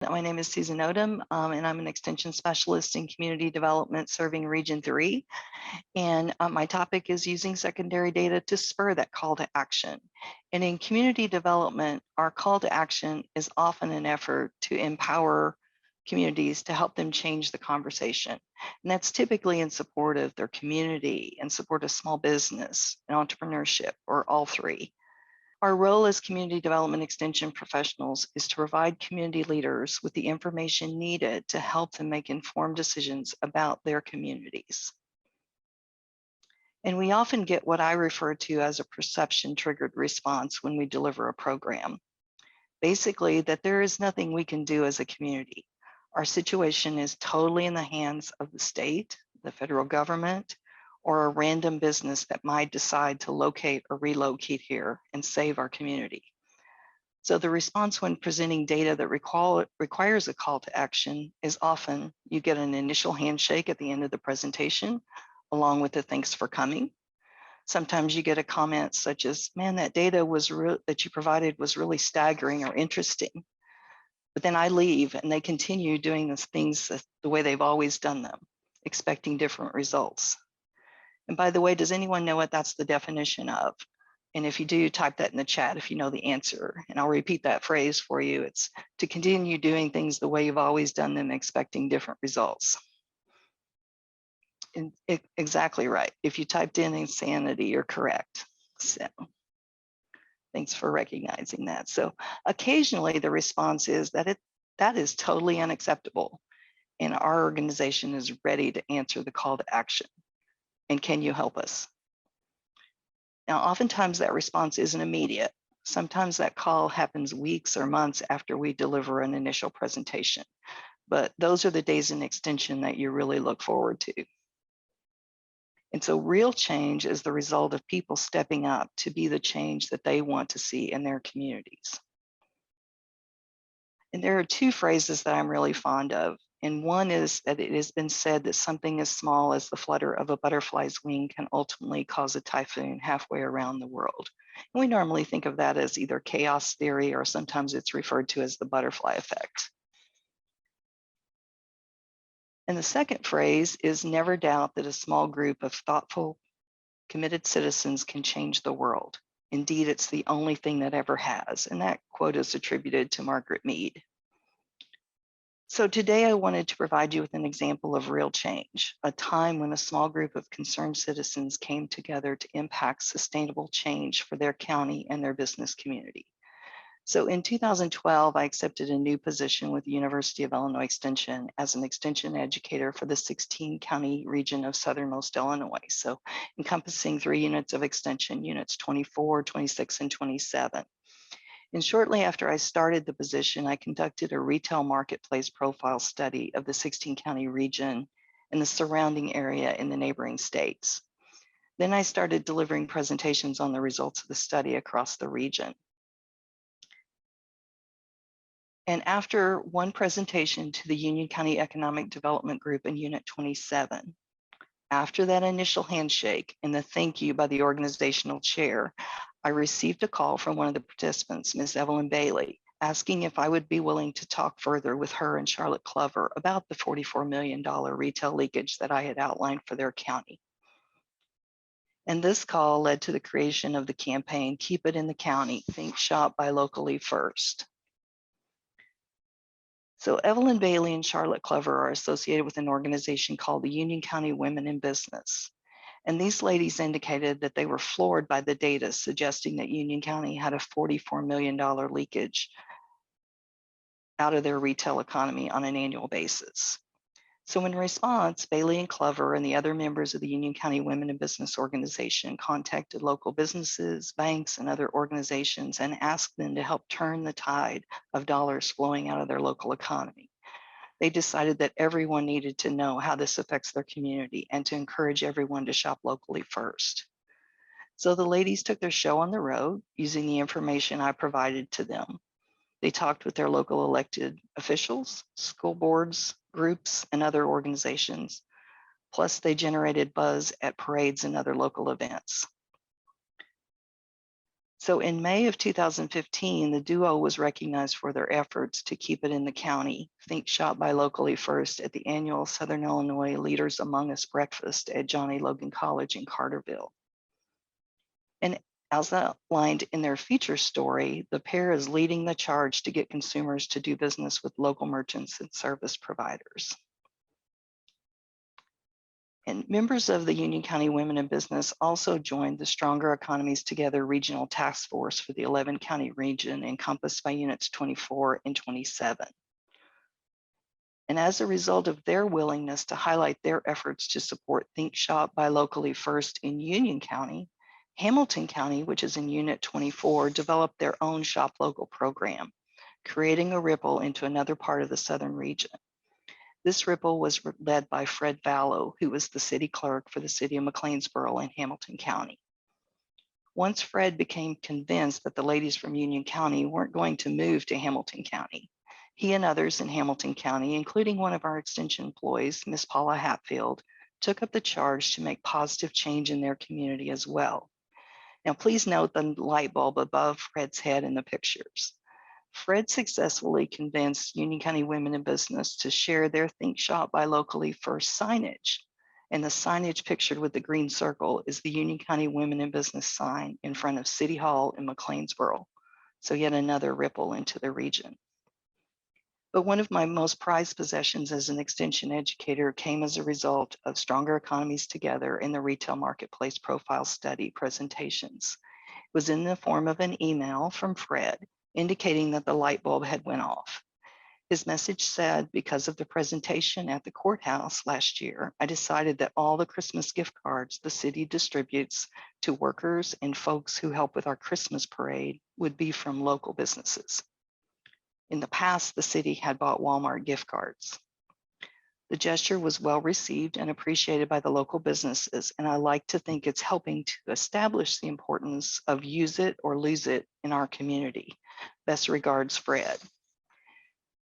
My name is Susan Odom, and I'm an extension specialist in community development serving Region 3. And my topic is using secondary data to spur that call to action. And in community development, our call to action is often an effort to empower communities to help them change the conversation. And that's typically in support of their community and support of small business and entrepreneurship, or all three. Our role as community development extension professionals is to provide community leaders with the information needed to help them make informed decisions about their communities. And we often get what I refer to as a perception triggered response when we deliver a program. Basically, that there is nothing we can do as a community. Our situation is totally in the hands of the state, the federal government, or a random business that might decide to locate or relocate here and save our community. So the response when presenting data that requires a call to action is often you get an initial handshake at the end of the presentation, along with the thanks for coming. Sometimes you get a comment such as, man, that data that you provided was really staggering or interesting. But then I leave and they continue doing these things the way they've always done them, expecting different results. And by the way, does anyone know what that's the definition of? And if you do, type that in the chat if you know the answer. And I'll repeat that phrase for you. It's to continue doing things the way you've always done them, expecting different results. And exactly right. If you typed in insanity, you're correct. So thanks for recognizing that. So occasionally the response is that that is totally unacceptable. And our organization is ready to answer the call to action. And can you help us? Now, oftentimes that response isn't immediate. Sometimes that call happens weeks or months after we deliver an initial presentation. But those are the days in extension that you really look forward to. And so real change is the result of people stepping up to be the change that they want to see in their communities. And there are two phrases that I'm really fond of. And one is that it has been said that something as small as the flutter of a butterfly's wing can ultimately cause a typhoon halfway around the world. And we normally think of that as either chaos theory, or sometimes it's referred to as the butterfly effect. And the second phrase is never doubt that a small group of thoughtful, committed citizens can change the world. Indeed, it's the only thing that ever has. And that quote is attributed to Margaret Mead. So today I wanted to provide you with an example of real change, a time when a small group of concerned citizens came together to impact sustainable change for their county and their business community. So in 2012, I accepted a new position with the University of Illinois Extension as an extension educator for the 16-county region of southernmost Illinois. So encompassing 3 units of extension, units 24, 26, and 27. And shortly after I started the position, I conducted a retail marketplace profile study of the 16-county region and the surrounding area in the neighboring states. Then I started delivering presentations on the results of the study across the region. And after one presentation to the Union County Economic Development Group in Unit 27, after that initial handshake and the thank you by the organizational chair, I received a call from one of the participants, Ms. Evelyn Bailey, asking if I would be willing to talk further with her and Charlotte Clover about the $44 million retail leakage that I had outlined for their county. And this call led to the creation of the campaign, Keep It in the County, Think Shop Buy Locally First. So Evelyn Bailey and Charlotte Clover are associated with an organization called the Union County Women in Business. And these ladies indicated that they were floored by the data suggesting that Union County had a $44 million leakage out of their retail economy on an annual basis. So in response, Bailey and Clover and the other members of the Union County Women in Business organization contacted local businesses, banks, and other organizations and asked them to help turn the tide of dollars flowing out of their local economy. They decided that everyone needed to know how this affects their community and to encourage everyone to shop locally first. So the ladies took their show on the road using the information I provided to them. They talked with their local elected officials, school boards, groups, and other organizations. Plus, they generated buzz at parades and other local events. So in May of 2015, the duo was recognized for their efforts to keep it in the county. Think Shop Buy Locally First at the annual Southern Illinois Leaders Among Us breakfast at Johnny Logan College in Carterville. And as outlined in their feature story, the pair is leading the charge to get consumers to do business with local merchants and service providers. And members of the Union County Women in Business also joined the Stronger Economies Together Regional Task Force for the 11 county region encompassed by Units 24 and 27. And as a result of their willingness to highlight their efforts to support Think Shop Buy Locally First in Union County, Hamilton County, which is in Unit 24, developed their own Shop Local program, creating a ripple into another part of the Southern region. This ripple was led by Fred Vallow, who was the city clerk for the city of McLeansboro in Hamilton County. Once Fred became convinced that the ladies from Union County weren't going to move to Hamilton County, he and others in Hamilton County, including one of our extension employees, Miss Paula Hatfield, took up the charge to make positive change in their community as well. Now, please note the light bulb above Fred's head in the pictures. Fred successfully convinced Union County Women in Business to share their Think Shop Buy Locally First signage. And the signage pictured with the green circle is the Union County Women in Business sign in front of City Hall in McLeansboro. So yet another ripple into the region. But one of my most prized possessions as an extension educator came as a result of Stronger Economies Together in the Retail Marketplace Profile Study presentations. It was in the form of an email from Fred indicating that the light bulb had went off. His message said, because of the presentation at the courthouse last year, I decided that all the Christmas gift cards the city distributes to workers and folks who help with our Christmas parade would be from local businesses. In the past, the city had bought Walmart gift cards. The gesture was well received and appreciated by the local businesses, and I like to think it's helping to establish the importance of use it or lose it in our community. Best regards, Fred.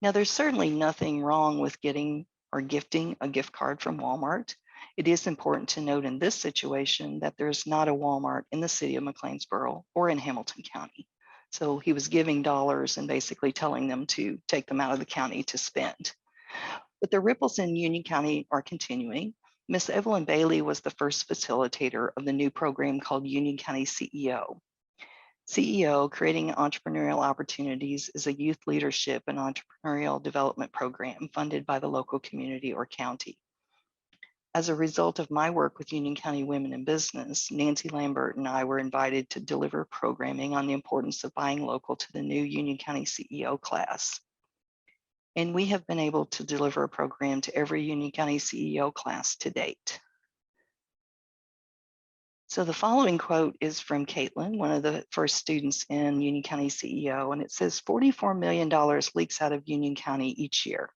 Now, there's certainly nothing wrong with getting or gifting a gift card from Walmart. It is important to note in this situation that there's not a Walmart in the city of McLeansboro or in Hamilton County. So he was giving dollars and basically telling them to take them out of the county to spend. But the ripples in Union County are continuing. Miss Evelyn Bailey was the first facilitator of the new program called Union County CEO. CEO, Creating Entrepreneurial Opportunities, is a youth leadership and entrepreneurial development program funded by the local community or county. As a result of my work with Union County Women in Business, Nancy Lambert and I were invited to deliver programming on the importance of buying local to the new Union County CEO class. And we have been able to deliver a program to every Union County CEO class to date. So the following quote is from Caitlin, one of the first students in Union County CEO, and it says, $44 million leaks out of Union County each year.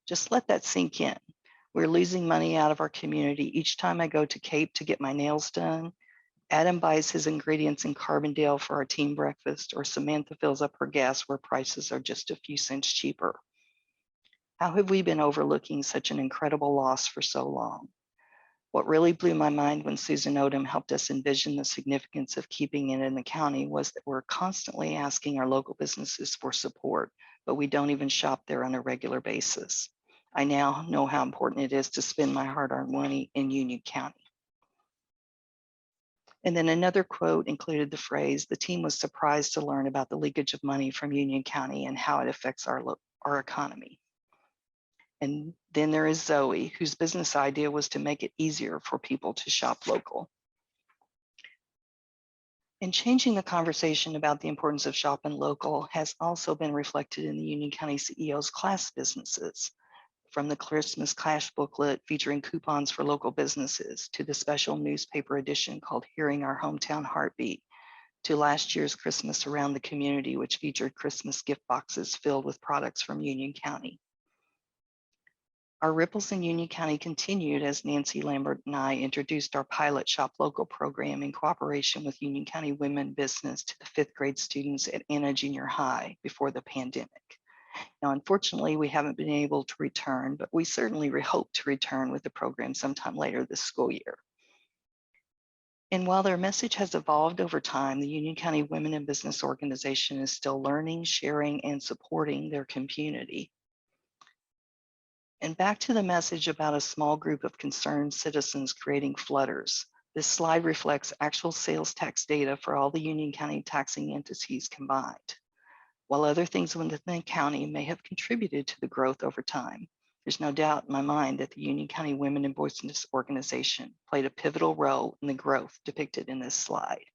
Just let that sink in. We're losing money out of our community each time I go to Cape to get my nails done. Adam buys his ingredients in Carbondale for our team breakfast, or Samantha fills up her gas where prices are just a few cents cheaper. How have we been overlooking such an incredible loss for so long? What really blew my mind when Susan Odom helped us envision the significance of keeping it in the county was that we're constantly asking our local businesses for support, but we don't even shop there on a regular basis. I now know how important it is to spend my hard-earned money in Union County. And then another quote included the phrase, the team was surprised to learn about the leakage of money from Union County and how it affects our economy. And then there is Zoe, whose business idea was to make it easier for people to shop local. And changing the conversation about the importance of shopping local has also been reflected in the Union County CEO's class businesses, from the Christmas Cash booklet featuring coupons for local businesses to the special newspaper edition called Hearing Our Hometown Heartbeat, to last year's Christmas Around the Community, which featured Christmas gift boxes filled with products from Union County. Our ripples in Union County continued as Nancy Lambert and I introduced our pilot Shop Local program in cooperation with Union County Women Business to the 5th grade students at Anna Junior High before the pandemic. Now, unfortunately, we haven't been able to return, but we certainly hope to return with the program sometime later this school year. And while their message has evolved over time, the Union County Women in Business Organization is still learning, sharing, and supporting their community. And back to the message about a small group of concerned citizens creating flutters. This slide reflects actual sales tax data for all the Union County taxing entities combined. While other things within the county may have contributed to the growth over time, there's no doubt in my mind that the Union County Women in Business Organization played a pivotal role in the growth depicted in this slide.